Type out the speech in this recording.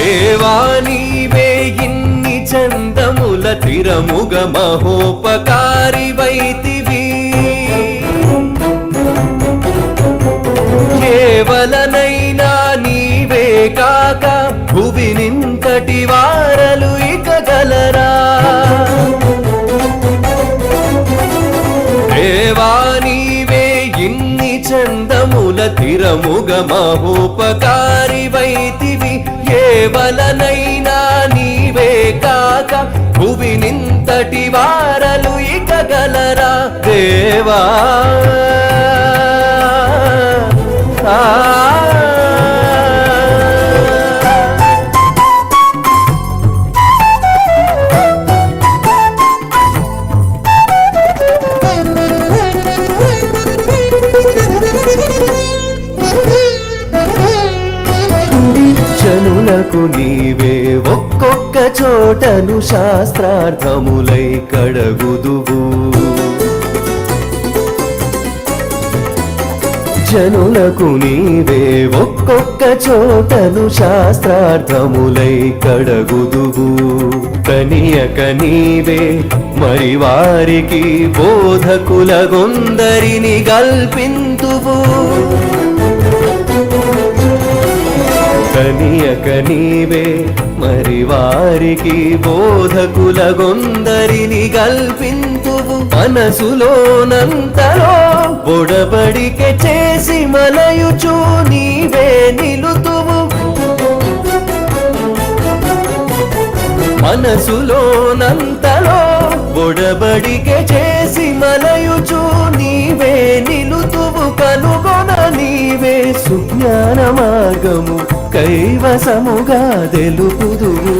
దేవా నీవే ఇన్ని చందముల తిరముగ మహోపకారి వైతివి కేవలనైనా నీవే కాక భువినింతటి వారలు ఇక గలరా దేవా నీవే ఇన్ని చందముల తిరముగ మహోపకారి వైతివి కేవలనైనా నీవే కాక భువినింతటి వారలు ఇక గలరా దేవా జనులకు నీవే ఒక్కొక్క చోటను శాస్త్రార్థములై కడగుదువు జనులకు నీవే ఒక్కొక్క చోటను శాస్త్రార్థములై కడగుదువు కనియక నీవే మరి వారికి బోధకులగొందరిని గల్పింతువు కనియక నీవే మరి వారికి బోధకులగొందరిని గల్పింతువు మనసులోనంతలో బొడబడికె చేసి మలయుచు నీవే నిలుతువు మనసులోనంతలో బొడబడికె చేసి మలయుచు నీవే నిలుతువు కనుగొన నీవే సుజ్ఞాన మార్గము కైవసముగా తెలుపుదువు